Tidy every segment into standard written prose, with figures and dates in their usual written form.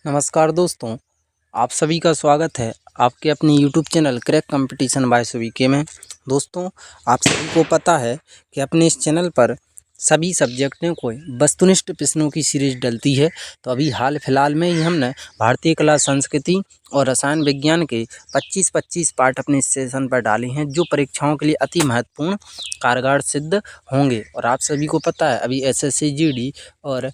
नमस्कार दोस्तों, आप सभी का स्वागत है आपके अपने YouTube channel crack competition by सुवीके में। दोस्तों, आप सभी को पता है कि अपने इस चैनल पर सभी सब्जेक्टों को वस्तुनिष्ठ प्रश्नों की सीरीज डलती है। तो अभी हाल फिलहाल में ही हमने भारतीय कला संस्कृति और रसायन विज्ञान के 25-25 पार्ट अपने इस सेशन पर डाले हैं, जो परीक्षाओं के लिए अति महत्वपूर्ण कारगर सिद्ध होंगे। और आप सभी को पता है अभी एसएससी जीडी और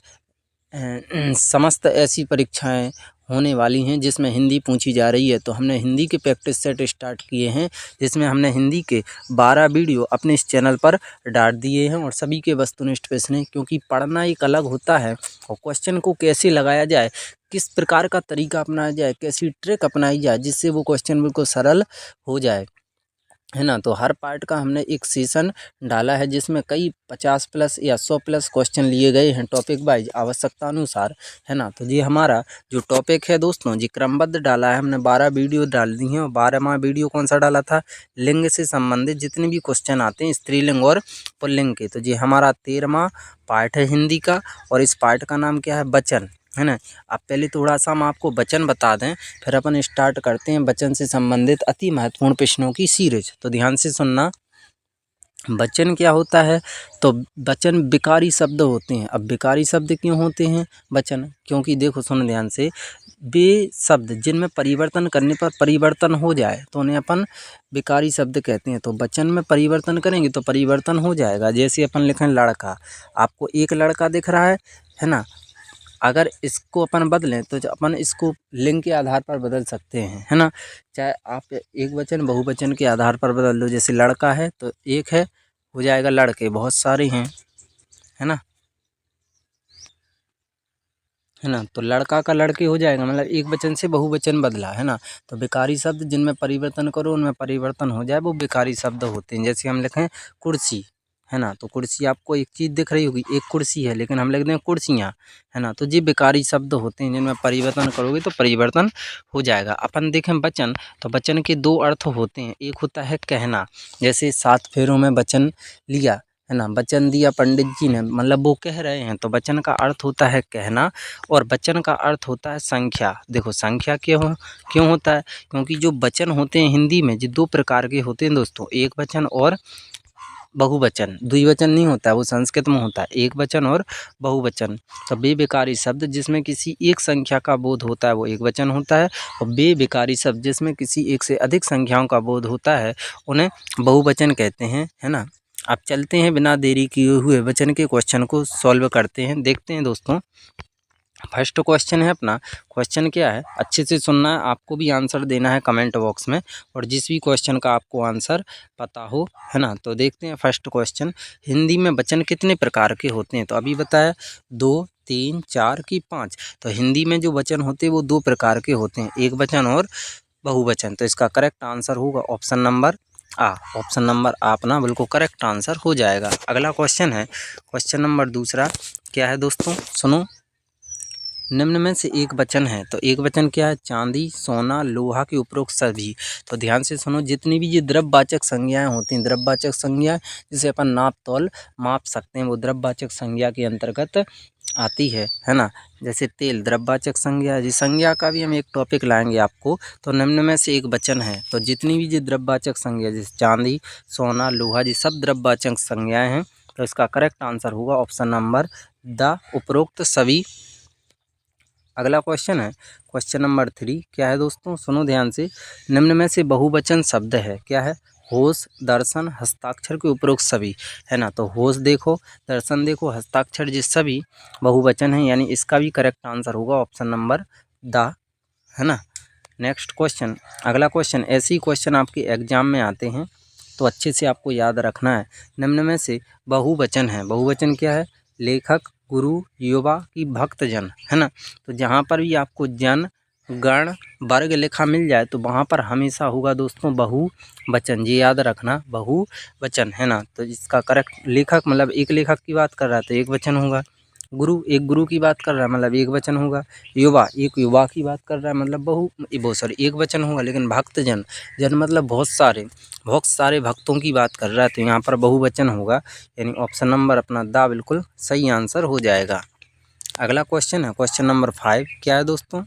समस्त ऐसी परीक्षाएं होने वाली हैं जिसमें हिंदी पूछी जा रही है। तो हमने हिंदी के प्रैक्टिस सेट स्टार्ट किए हैं, जिसमें हमने हिंदी के 12 वीडियो अपने इस चैनल पर डाल दिए हैं और सभी के वस्तुनिष्ठ प्रश्न, क्योंकि पढ़ना एक अलग होता है और क्वेश्चन को कैसे लगाया जाए, किस प्रकार का तरीका अपनाया जाए, कैसी ट्रिक अपनाई जाए जिससे वो क्वेश्चन बिल्कुल सरल हो जाए, है ना। तो हर पार्ट का हमने एक सेशन डाला है जिसमें कई 50+ या 100+ क्वेश्चन लिए गए हैं टॉपिक वाइज आवश्यकता अनुसार, है ना। तो ये हमारा जो टॉपिक है दोस्तों जी क्रमबद्ध डाला है, हमने 12 वीडियो डाल दी हैं। और 12वां वीडियो कौन सा डाला था, लिंग से संबंधित जितने भी क्वेश्चन आते हैं स्त्रीलिंग और पुल्लिंग के। तो ये हमारा 13वां पार्ट है हिंदी का, और इस पार्ट का नाम क्या है, वचन, है ना। अब पहले थोड़ा सा हम आपको वचन बता दें, फिर अपन स्टार्ट करते हैं वचन से संबंधित अति महत्वपूर्ण प्रश्नों की सीरीज। तो ध्यान से सुनना, वचन क्या होता है। तो वचन विकारी शब्द होते हैं। अब विकारी शब्द क्यों होते हैं वचन, क्योंकि देखो सुन ध्यान से, वे शब्द जिनमें परिवर्तन करने पर परिवर्तन हो जाए तो उन्हें अपन विकारी शब्द कहते हैं। तो वचन में परिवर्तन करेंगे तो परिवर्तन हो जाएगा। जैसे अपन लिखें लड़का, आपको एक लड़का दिख रहा है ना। अगर इसको अपन बदलें तो अपन इसको लिंग के आधार पर बदल सकते हैं, है ना। चाहे आप एक वचन बहुवचन के आधार पर बदल दो। जैसे लड़का है तो एक है, हो जाएगा लड़के, बहुत सारे हैं, है ना, है ना। तो लड़का का लड़के हो जाएगा, मतलब एक वचन से बहुवचन बदला, है ना। तो विकारी शब्द जिनमें परिवर्तन करो उनमें परिवर्तन हो जाए वो विकारी शब्द होते हैं। जैसे हम लिखें कुर्सी, है ना। तो कुर्सी आपको एक चीज़ दिख रही होगी, एक कुर्सी है, लेकिन हम लिख दें कुर्सियाँ, है ना। तो ये विकारी शब्द होते हैं जिनमें परिवर्तन करोगे तो परिवर्तन हो जाएगा। अपन देखें वचन, तो वचन के दो अर्थ होते हैं। एक होता है कहना, जैसे 7 फेरों में वचन लिया, है ना, वचन दिया पंडित जी ने, मतलब वो कह रहे हैं, तो वचन का अर्थ होता है कहना। और वचन का अर्थ होता है संख्या। देखो संख्या क्यों होता है, क्योंकि जो वचन होते हैं हिंदी में जो 2 प्रकार के होते हैं दोस्तों, एक वचन और बहुवचन। द्विवचन नहीं होता है, वो संस्कृत में होता है, एक वचन और बहुवचन। तो बेविकारी शब्द जिसमें किसी एक संख्या का बोध होता है वो एक वचन होता है, और बेविकारी शब्द जिसमें किसी एक से अधिक संख्याओं का बोध होता है उन्हें बहुवचन कहते हैं, है ना। अब चलते हैं बिना देरी किए हुए वचन के क्वेश्चन को सॉल्व करते हैं। देखते हैं दोस्तों, फर्स्ट क्वेश्चन है अपना। क्वेश्चन क्या है, अच्छे से सुनना है, आपको भी आंसर देना है कमेंट बॉक्स में, और जिस भी क्वेश्चन का आपको आंसर पता हो, है ना। तो देखते हैं फर्स्ट क्वेश्चन, हिंदी में वचन कितने प्रकार के होते हैं। तो अभी बताया 2, 3, 4 की 5। तो हिंदी में जो वचन होते हैं वो 2 प्रकार के होते हैं, एक वचन और बहुवचन। तो इसका करेक्ट आंसर होगा ऑप्शन नंबर आ। ऑप्शन नंबर आ अपना बिल्कुल करेक्ट आंसर हो जाएगा। अगला क्वेश्चन है, क्वेश्चन नंबर दूसरा क्या है दोस्तों, सुनो। निम्न में से एक वचन है, तो एक वचन क्या है, चांदी, सोना, लोहा के उपरोक्त सभी। तो ध्यान से सुनो, जितनी भी ये द्रव्यवाचक संज्ञाएं होती हैं, द्रव्यवाचक संज्ञा जिसे अपन नाप तौल माप सकते हैं, वो द्रव्यवाचक संज्ञा के अंतर्गत आती है ना। जैसे तेल द्रव्यवाचक संज्ञा, जी संज्ञा का भी हम एक टॉपिक लाएंगे आपको। तो निम्न में से एक वचन है, तो जितनी भी ये द्रव्यवाचक संज्ञा जैसे चांदी, सोना, लोहा, जी सब द्रव्यवाचक संज्ञाएं हैं। तो इसका करेक्ट आंसर होगा ऑप्शन नंबर द, उपरोक्त सभी। अगला क्वेश्चन है, क्वेश्चन नंबर 3 क्या है दोस्तों, सुनो ध्यान से। निम्न में से बहुवचन शब्द है, क्या है, होश, दर्शन, हस्ताक्षर के उपरोक्त सभी, है ना। तो होश देखो, दर्शन देखो, हस्ताक्षर जिस सभी बहुवचन है, यानी इसका भी करेक्ट आंसर होगा ऑप्शन नंबर द, है ना। नेक्स्ट क्वेश्चन, अगला क्वेश्चन, ऐसे ही क्वेश्चन आपके एग्जाम में आते हैं तो अच्छे से आपको याद रखना है। निम्न में से बहुवचन है, बहुवचन क्या है, लेखक, गुरु, युवा की भक्तजन, है ना। तो जहाँ पर भी आपको जन, गण, वर्ग लिखा मिल जाए तो वहाँ पर हमेशा होगा दोस्तों बहुवचन, ये याद रखना, बहुवचन, है ना। तो इसका करेक्ट, लेखक मतलब एक लेखक की बात कर रहा है तो एक वचन होगा, गुरु एक गुरु की बात कर रहा है मतलब एक वचन होगा, युवा एक युवा की बात कर रहा है मतलब बहुत सारी एक वचन होगा। लेकिन भक्तजन, जन मतलब बहुत सारे भक्तों की बात कर रहा है तो यहाँ पर बहुवचन होगा, यानी ऑप्शन नंबर अपना दा बिल्कुल सही आंसर हो जाएगा। अगला क्वेश्चन है क्वेश्चन नंबर 5, क्या है दोस्तों,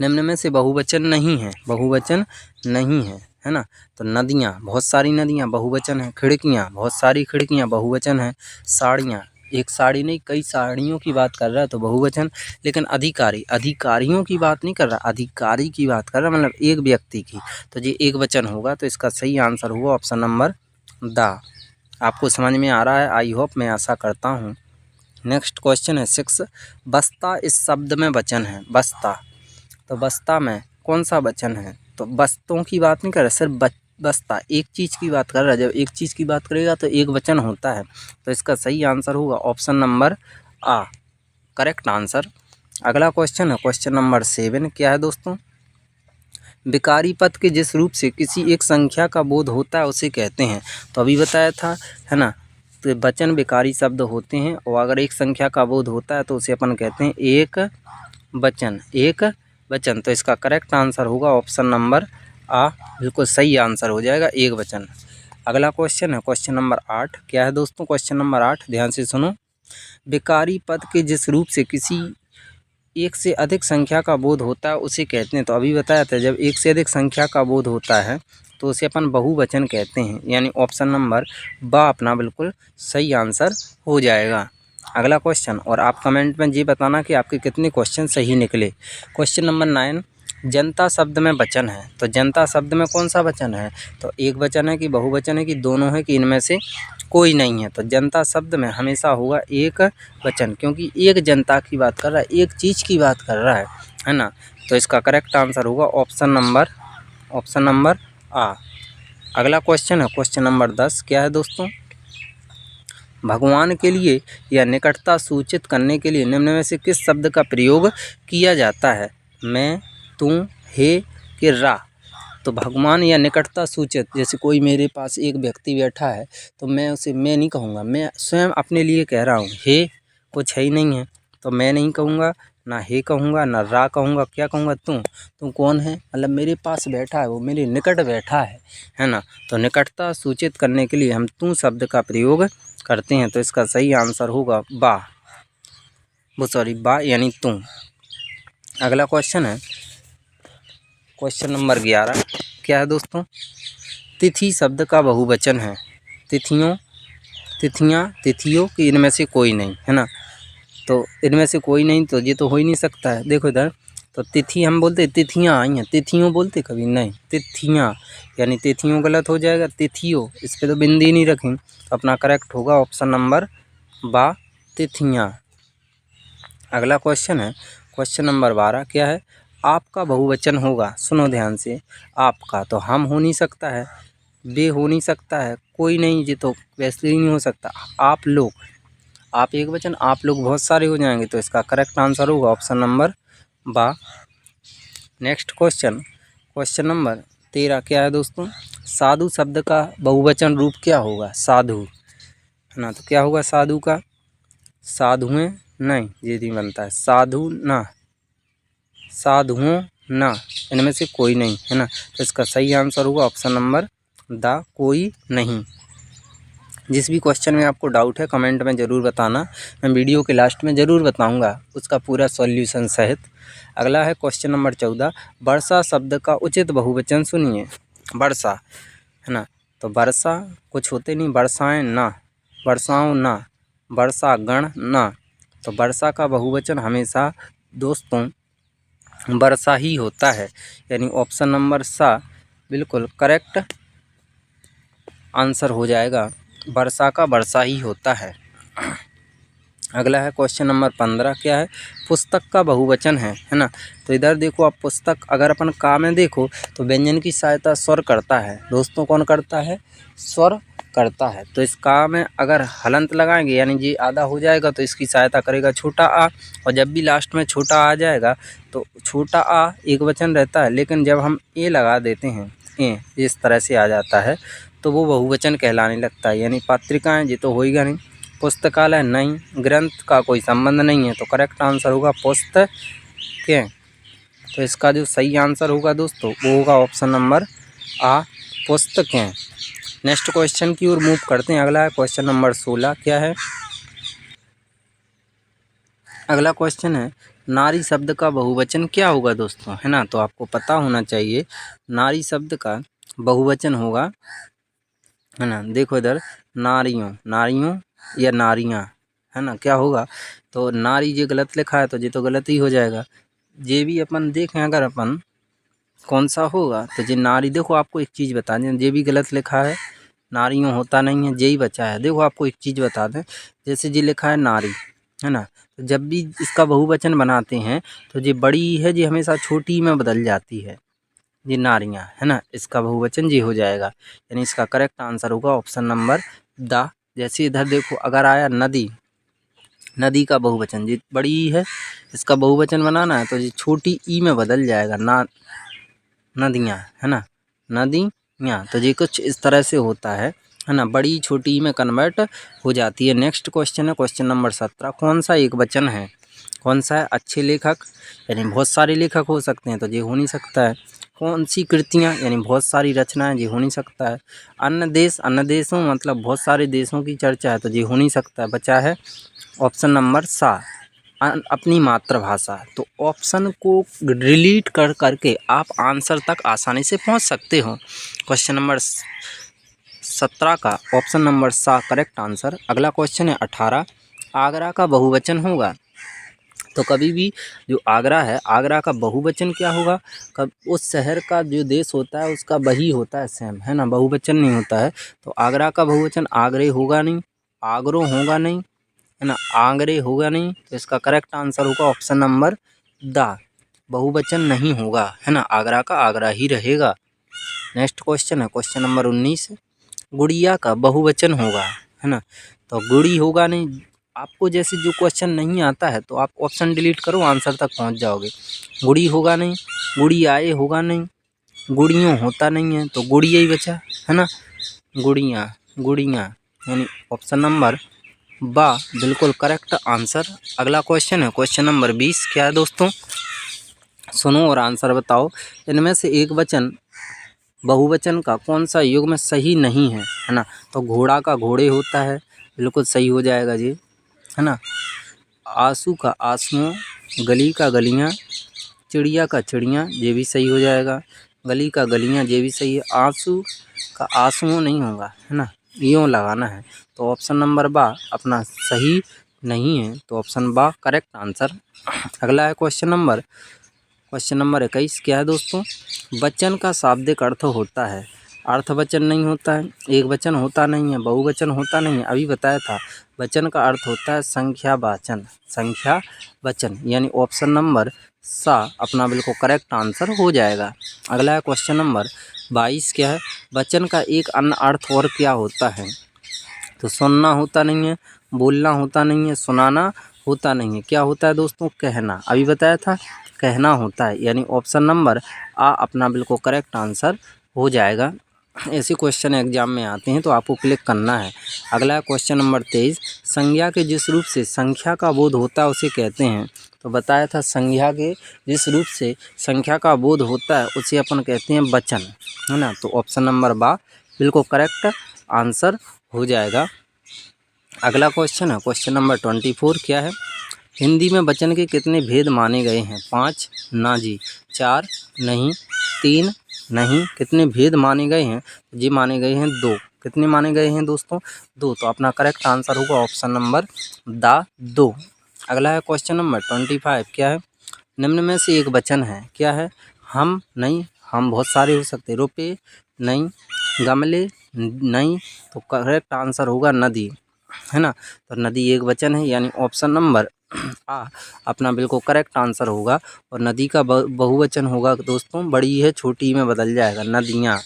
निम्न में से बहुवचन नहीं है, बहुवचन नहीं है ना। तो नदियाँ, बहुत सारी नदियाँ बहुवचन है। खिड़कियाँ, बहुत सारी खिड़कियाँ बहुवचन है। साड़ियाँ, एक साड़ी नहीं कई साड़ियों की बात कर रहा है तो बहुवचन। लेकिन अधिकारी, अधिकारियों की बात नहीं कर रहा, अधिकारी की बात कर रहा, मतलब एक व्यक्ति की, तो ये एक वचन होगा। तो इसका सही आंसर होगा ऑप्शन नंबर द। आपको समझ में आ रहा है, आई होप, मैं आशा करता हूँ। नेक्स्ट क्वेश्चन है 6, बस्ता इस शब्द में वचन है। बस्ता, तो बस्ता में कौन सा वचन है, तो बस्तों की बात नहीं कर रहा, सिर्फ बस्ता एक चीज़ की बात कर रहा है। जब एक चीज़ की बात करेगा तो एक वचन होता है। तो इसका सही आंसर होगा ऑप्शन नंबर आ, करेक्ट आंसर। अगला क्वेश्चन है क्वेश्चन नंबर 7, क्या है दोस्तों, विकारी पद के जिस रूप से किसी एक संख्या का बोध होता है उसे कहते हैं। तो अभी बताया था, है ना। तो वचन विकारी शब्द होते हैं और अगर एक संख्या का बोध होता है तो उसे अपन कहते हैं एक वचन, एक वचन। तो इसका करेक्ट आंसर होगा ऑप्शन नंबर आ, बिल्कुल सही आंसर हो जाएगा, एक वचन। अगला क्वेश्चन है क्वेश्चन नंबर 8, क्या है दोस्तों, क्वेश्चन नंबर 8 ध्यान से सुनो, विकारी पद के जिस रूप से किसी एक से अधिक संख्या का बोध होता है उसे कहते हैं। तो अभी बताया था, जब एक से अधिक संख्या का बोध होता है तो उसे अपन बहुवचन कहते हैं, यानी ऑप्शन नंबर बा अपना बिल्कुल सही आंसर हो जाएगा। अगला क्वेश्चन, और आप कमेंट में ये बताना कि आपके कितने क्वेश्चन सही निकले। क्वेश्चन नंबर 9, जनता शब्द में वचन है। तो जनता शब्द में कौन सा वचन है, तो एक वचन है कि बहुवचन है कि दोनों है कि इनमें से कोई नहीं है। तो जनता शब्द में हमेशा होगा एक वचन, क्योंकि एक जनता की बात कर रहा है, एक चीज़ की बात कर रहा है ना। तो इसका करेक्ट आंसर होगा ऑप्शन नंबर आ। अगला क्वेश्चन है क्वेश्चन नंबर 10, क्या है दोस्तों, भगवान के लिए या निकटता सूचित करने के लिए निम्न में से किस शब्द का प्रयोग किया जाता है, मैं, तू, हे कि रा। तो भगवान या निकटता सूचित, जैसे कोई मेरे पास एक व्यक्ति बैठा है तो मैं उसे मैं नहीं कहूँगा, मैं स्वयं अपने लिए कह रहा हूँ। हे कुछ है ही नहीं है तो मैं नहीं कहूँगा, ना हे कहूँगा ना रा कहूँगा, क्या कहूँगा, तू कौन है, मतलब मेरे पास बैठा है, वो मेरे निकट बैठा है ना। तो निकटता सूचित करने के लिए हम तू शब्द का प्रयोग करते हैं। तो इसका सही आंसर होगा बा यानी तू। अगला क्वेश्चन है क्वेश्चन नंबर 11, क्या है दोस्तों, तिथि शब्द का बहुवचन है। तिथियों कि इनमें से कोई नहीं, है ना। तो इनमें से कोई नहीं, तो ये तो हो ही नहीं सकता है। देखो इधर, तो तिथि हम बोलते तिथियाँ आई हैं, तिथियों बोलते कभी नहीं, तिथियाँ, यानी तिथियों गलत हो जाएगा, तिथियों, इस पर तो बिंदी नहीं रखें। तो अपना करेक्ट होगा ऑप्शन नंबर बा, तिथियाँ। अगला क्वेश्चन है क्वेश्चन नंबर 12, क्या है, आपका बहुवचन होगा। सुनो ध्यान से, आपका तो हम हो नहीं सकता है, बे हो नहीं सकता है, कोई नहीं, ये तो वैसे ही नहीं हो सकता। आप लोग, आप एक वचन, आप लोग बहुत सारे हो जाएंगे। तो इसका करेक्ट आंसर होगा ऑप्शन नंबर बा। नेक्स्ट क्वेश्चन नंबर 13, क्या है दोस्तों, साधु शब्द का बहुवचन रूप क्या होगा, साधु, है ना। तो क्या होगा साधु का, साधुएं नहीं, ये नहीं बनता है, साधुओं ना, इनमें से कोई नहीं, है ना। तो इसका सही आंसर होगा ऑप्शन नंबर द, कोई नहीं। जिस भी क्वेश्चन में आपको डाउट है कमेंट में ज़रूर बताना, मैं वीडियो के लास्ट में ज़रूर बताऊंगा उसका पूरा सॉल्यूशन सहित। अगला है क्वेश्चन नंबर 14, वर्षा शब्द का उचित बहुवचन सुनिए। वर्षा, है ना। तो वर्षा कुछ होते नहीं, वर्षाएं ना, वर्षाओं ना, वर्षागण ना। तो वर्षा का बहुवचन हमेशा दोस्तों वर्षा ही होता है, यानी ऑप्शन नंबर सा बिल्कुल करेक्ट आंसर हो जाएगा। वर्षा का वर्षा ही होता है। अगला है क्वेश्चन नंबर 15, क्या है, पुस्तक का बहुवचन है ना। तो इधर देखो आप, पुस्तक अगर अपन का में देखो तो व्यंजन की सहायता स्वर करता है दोस्तों, कौन करता है, स्वर करता है। तो इस का में अगर हलंत लगाएंगे यानी ये आधा हो जाएगा तो इसकी सहायता करेगा छोटा आ, और जब भी लास्ट में छोटा आ जाएगा तो छोटा आ एक वचन रहता है, लेकिन जब हम ए लगा देते हैं, ए इस तरह से आ जाता है तो वो बहुवचन कहलाने लगता है। यानी पत्रिकाएं ये तो होएगा नहीं, पुस्तकालय नहीं, ग्रंथ का कोई संबंध नहीं है। तो करेक्ट आंसर होगा पुस्तकें। तो इसका जो सही आंसर होगा दोस्तों वो होगा ऑप्शन नंबर आ, पुस्तकें। नेक्स्ट क्वेश्चन की ओर मूव करते हैं। अगला है क्वेश्चन नंबर 16, क्या है, अगला क्वेश्चन है नारी शब्द का बहुवचन क्या होगा दोस्तों, है ना। तो आपको पता होना चाहिए नारी शब्द का बहुवचन होगा, है ना। देखो इधर नारियों, नारियों या नारियां, है ना, क्या होगा। तो नारी ये गलत लिखा है तो ये तो गलत ही हो जाएगा। ये भी अपन देखें अगर अपन कौन सा होगा तो ये नारी। देखो आपको एक चीज़ बता दें, ये भी गलत लिखा है, नारियों होता नहीं है, यही बचा है। देखो आपको एक चीज़ बता दें, जैसे ये लिखा है नारी, है ना, तो जब भी इसका बहुवचन बनाते हैं तो ये बड़ी है, ये हमेशा छोटी में बदल जाती है, ये नारियां, है ना। इसका बहुवचन ये हो जाएगा, यानी इसका करेक्ट आंसर होगा ऑप्शन नंबर द। जैसे इधर देखो अगर आया नदी, नदी का बहुवचन ये बड़ी है, इसका बहुवचन बनाना है तो ये छोटी ई में बदल जाएगा, ना नदियाँ, है ना, नदियाँ। तो ये कुछ इस तरह से होता है ना, बड़ी छोटी में कन्वर्ट हो जाती है। नेक्स्ट क्वेश्चन है क्वेश्चन नंबर 17। कौन सा एक वचन है, कौन सा है अच्छे लेखक, यानी बहुत सारे लेखक हो सकते हैं तो ये हो नहीं सकता है। कौन सी कृतियाँ, यानी बहुत सारी रचनाएं, ये हो नहीं सकता है। अन्य देश, अन्य देशों मतलब बहुत सारे देशों की चर्चा है तो ये हो नहीं सकता है। बचा है ऑप्शन नंबर सा, अपनी मातृभाषा। तो ऑप्शन को डिलीट कर करके आप आंसर तक आसानी से पहुंच सकते हो। क्वेश्चन नंबर 17 का ऑप्शन नंबर सा करेक्ट आंसर। अगला क्वेश्चन है 18। आगरा का बहुवचन होगा, तो कभी भी जो आगरा है, आगरा का बहुवचन क्या होगा, कब उस शहर का जो देश होता है उसका वही होता है सेम, है ना, बहुवचन नहीं होता है। तो आगरा का बहुवचन आगरे होगा नहीं, आगरो होगा नहीं, है ना, आगरे होगा नहीं। तो इसका करेक्ट आंसर होगा ऑप्शन नंबर द, बहुवचन नहीं होगा, है ना, आगरा का आगरा ही रहेगा। नेक्स्ट क्वेश्चन है क्वेश्चन नंबर 19। गुड़िया का बहुवचन होगा, है ना, तो गुड़ी होगा नहीं। आपको जैसे जो क्वेश्चन नहीं आता है तो आप ऑप्शन डिलीट करो, आंसर तक पहुंच जाओगे। गुड़ी होगा नहीं, गुड़ियाए होगा नहीं, गुड़ियों होता नहीं है तो गुड़िया ही बचा, है ना, गुड़ियाँ, गुड़ियाँ, यानी ऑप्शन नंबर बा बिल्कुल करेक्ट आंसर। अगला क्वेश्चन है क्वेश्चन नंबर 20। क्या है दोस्तों, सुनो और आंसर बताओ। इनमें से एक वचन बहुवचन का कौन सा युग में सही नहीं है ना। तो घोड़ा का घोड़े होता है, बिल्कुल सही हो जाएगा जी, है ना। आंसू का आंसुओं, गली का गलियाँ, चिड़िया का चिड़ियाँ, ये भी सही हो जाएगा। गली का गलियाँ, ये भी सही है। आंसू का आंसुओं नहीं होगा, है ना, यूँ लगाना है। तो ऑप्शन नंबर बा अपना सही नहीं है, तो ऑप्शन बा करेक्ट आंसर। अगला है क्वेश्चन नंबर 21। क्या है दोस्तों, वचन का शाब्दिक अर्थ होता है, अर्थवचन नहीं होता है, एक वचन होता नहीं है, बहुवचन होता नहीं है, अभी बताया था। वचन का अर्थ होता है संख्यावाचन, संख्यावचन, यानी ऑप्शन नंबर सा अपना बिल्कुल करेक्ट आंसर हो जाएगा। अगला है क्वेश्चन नंबर 22। क्या है, वचन का एक अन्य अर्थ और क्या होता है। तो सुनना होता नहीं है, बोलना होता नहीं है, सुनाना होता नहीं है, क्या होता है दोस्तों, कहना, अभी बताया था, कहना होता है, यानी ऑप्शन नंबर आ अपना बिल्कुल करेक्ट आंसर हो जाएगा। ऐसे क्वेश्चन एग्जाम में आते हैं तो आपको क्लिक करना है। अगला है क्वेश्चन नंबर 23। संज्ञा के जिस रूप से संख्या का बोध होता है उसे कहते हैं। तो बताया था संज्ञा के जिस रूप से संख्या का बोध होता है उसे अपन कहते हैं वचन, है ना। तो ऑप्शन नंबर बा बिल्कुल करेक्ट आंसर हो जाएगा। अगला क्वेश्चन है क्वेश्चन नंबर 24। क्या है, हिंदी में वचन के कितने भेद माने गए हैं। 5 ना जी, 4 नहीं, 3 नहीं, कितने भेद माने गए हैं, जी माने गए हैं 2। कितने माने गए हैं दोस्तों, 2। तो अपना करेक्ट आंसर होगा ऑप्शन नंबर द 2। अगला है क्वेश्चन नंबर 25। क्या है, निम्न में से एक वचन है, क्या है, हम नहीं, हम बहुत सारे हो सकते, रुपये नहीं, गमले नहीं, तो करेक्ट आंसर होगा नदी, है ना। तो नदी एक वचन है, यानी ऑप्शन नंबर आ अपना बिल्कुल करेक्ट आंसर होगा। और नदी का बहुवचन होगा दोस्तों, बड़ी है छोटी में बदल जाएगा, नदियाँ,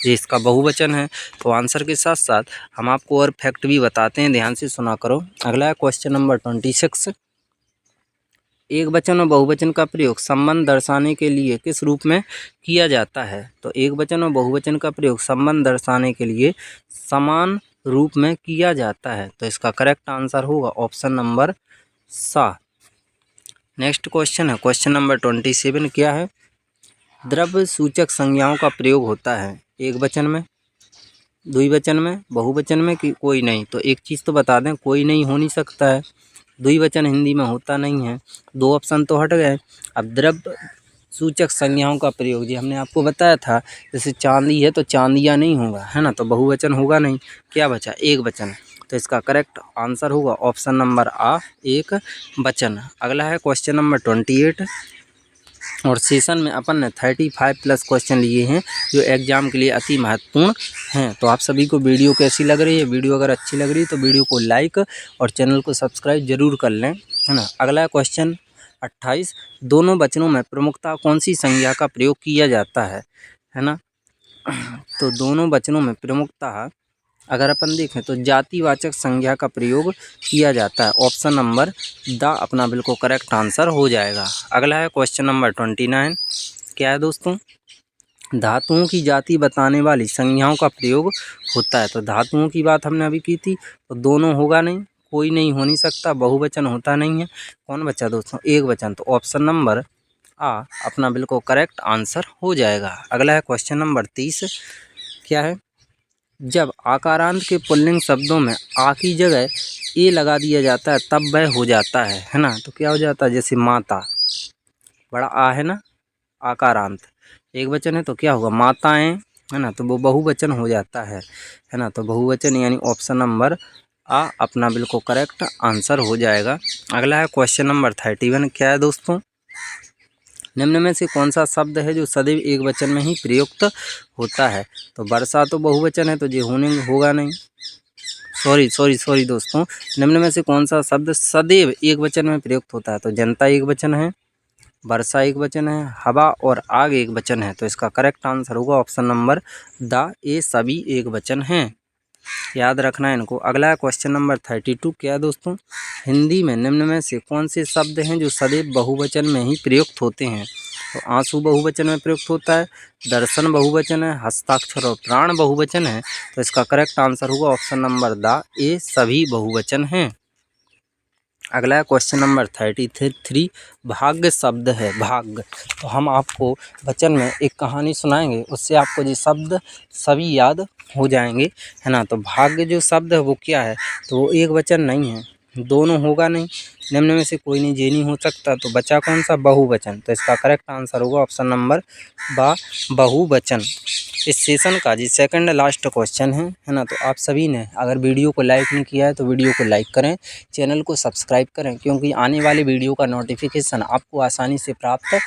ये इसका बहुवचन है। तो आंसर के साथ साथ हम आपको और फैक्ट भी बताते हैं, ध्यान से सुना करो। अगला है क्वेश्चन नंबर 26। एक वचन और बहुवचन का प्रयोग संबंध दर्शाने के लिए किस रूप में किया जाता है। तो एक वचन और बहुवचन का प्रयोग संबंध दर्शाने के लिए समान रूप में किया जाता है, तो इसका करेक्ट आंसर होगा ऑप्शन नंबर सा। नेक्स्ट क्वेश्चन है क्वेश्चन नंबर 27। क्या है, द्रव्य सूचक संज्ञाओं का प्रयोग होता है एक वचन में, द्विवचन में, बहुवचन में कि कोई नहीं। तो एक चीज़ तो बता दें, कोई नहीं हो नहीं सकता है, द्विवचन हिंदी में होता नहीं है। 2 ऑप्शन तो हट गए। अब द्रव्य सूचक संज्ञाओं का प्रयोग, जी हमने आपको बताया था, जैसे चांदी है तो चांदिया नहीं होगा, है ना, तो बहुवचन होगा नहीं। क्या बचा? एक वचन। तो इसका करेक्ट आंसर होगा ऑप्शन नंबर आ, एक वचन। अगला है क्वेश्चन नंबर 28। और सेशन में अपन ने 35 प्लस क्वेश्चन लिए हैं जो एग्जाम के लिए अति महत्वपूर्ण हैं। तो आप सभी को वीडियो कैसी लग रही है? वीडियो अगर अच्छी लग रही है तो वीडियो को लाइक और चैनल को सब्सक्राइब जरूर कर लें, है ना। अगला क्वेश्चन 28। दोनों वचनों में प्रमुखता कौन सी संज्ञा का प्रयोग किया जाता है ना। तो दोनों वचनों में प्रमुखता अगर अपन देखें तो जातिवाचक संज्ञा का प्रयोग किया जाता है। ऑप्शन नंबर द अपना बिल्कुल करेक्ट आंसर हो जाएगा। अगला है क्वेश्चन नंबर 29। क्या है दोस्तों? धातुओं की जाति बताने वाली संज्ञाओं का प्रयोग होता है। तो धातुओं की बात हमने अभी की थी, तो दोनों होगा नहीं, कोई नहीं हो नहीं सकता, बहुवचन होता नहीं है। कौन बचा दोस्तों? एक वचन। तो ऑप्शन नंबर आ अपना बिल्कुल करेक्ट आंसर हो जाएगा। अगला है क्वेश्चन नंबर 30। क्या है? जब आकारांत के पुल्लिंग शब्दों में आ की जगह ए लगा दिया जाता है तब वह हो जाता है ना। तो क्या हो जाता है? जैसे माता, बड़ा आ है ना, आकारांत, एक वचन है तो क्या होगा? माताएं, है ना, तो वो बहुवचन हो जाता है ना। तो बहुवचन यानी ऑप्शन नंबर आ अपना बिल्कुल करेक्ट आंसर हो जाएगा। अगला है क्वेश्चन नंबर 31। क्या है दोस्तों? निम्न में से कौन सा शब्द है जो सदैव एक वचन में ही प्रयुक्त होता है? तो वर्षा तो बहुवचन है तो ये होगा नहीं। सॉरी दोस्तों, निम्न में से कौन सा शब्द सदैव एक वचन में प्रयुक्त होता है? तो जनता एक वचन है, वर्षा एक वचन है, हवा और आग एक वचन है। तो इसका करेक्ट आंसर होगा ऑप्शन नंबर द, ये सभी एक वचन हैं, याद रखना है इनको। अगला है क्वेश्चन नंबर 32। क्या है दोस्तों? हिंदी में निम्न में से कौन से शब्द हैं जो सदैव बहुवचन में ही प्रयुक्त होते हैं? तो आंसू बहुवचन में प्रयुक्त होता है, दर्शन बहुवचन है, हस्ताक्षर और प्राण बहुवचन है। तो इसका करेक्ट आंसर होगा ऑप्शन नंबर द, ये सभी बहुवचन हैं। अगला है क्वेश्चन नंबर 33। भाग्य शब्द है, भाग्य। तो हम आपको वचन में एक कहानी सुनाएंगे, उससे आपको ये शब्द सभी याद हो जाएंगे, है ना। तो भाग्य जो शब्द है वो क्या है? तो वो एक वचन नहीं है, दोनों होगा नहीं, निम्न में से कोई नहीं, जे नहीं हो सकता। तो बचा कौन सा? बहुवचन। तो इसका करेक्ट आंसर होगा ऑप्शन नंबर बहुवचन। इस सेशन का जी सेकंड लास्ट क्वेश्चन है ना। तो आप सभी ने अगर वीडियो को लाइक नहीं किया है तो वीडियो को लाइक करें, चैनल को सब्सक्राइब करें, क्योंकि आने वाली वीडियो का नोटिफिकेशन आपको आसानी से प्राप्त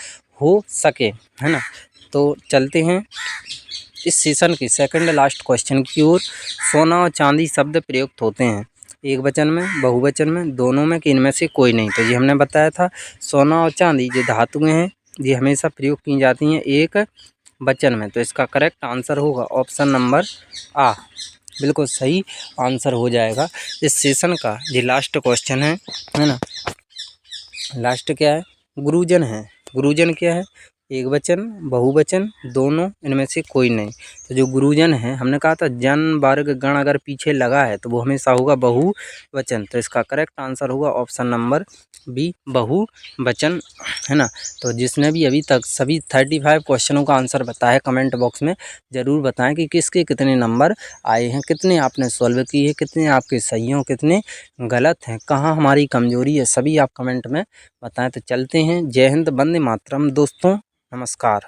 हो सके, है ना। तो चलते हैं इस सेशन के सेकंड लास्ट क्वेश्चन की ओर। सोना और चांदी शब्द प्रयुक्त होते हैं एक वचन में, बहुवचन में, दोनों में, कि इनमें से कोई नहीं। तो ये हमने बताया था, सोना और चांदी जो धातुएं हैं ये हमेशा प्रयोग की जाती हैं एक वचन में। तो इसका करेक्ट आंसर होगा ऑप्शन नंबर आ, बिल्कुल सही आंसर हो जाएगा। इस सेशन का ये लास्ट क्वेश्चन है ना। लास्ट क्या है? गुरुजन है। गुरुजन क्या है? एक वचन, बहुवचन, दोनों, इनमें से कोई नहीं। तो जो गुरुजन है, हमने कहा था जन वर्ग गण अगर पीछे लगा है तो वो हमेशा होगा बहुवचन। तो इसका करेक्ट आंसर होगा ऑप्शन नंबर बी, बहुवचन, है ना। तो जिसने भी अभी तक सभी 35 क्वेश्चनों का आंसर बताया है, कमेंट बॉक्स में ज़रूर बताएं कि किसके कितने नंबर आए हैं, कितने आपने सॉल्व किए हैं, कितने आपके सही हैं, कितने गलत हैं, कहाँ हमारी कमजोरी है, सभी आप कमेंट में बताएं। तो चलते हैं। जय हिंद, वंदे मातरम दोस्तों, नमस्कार।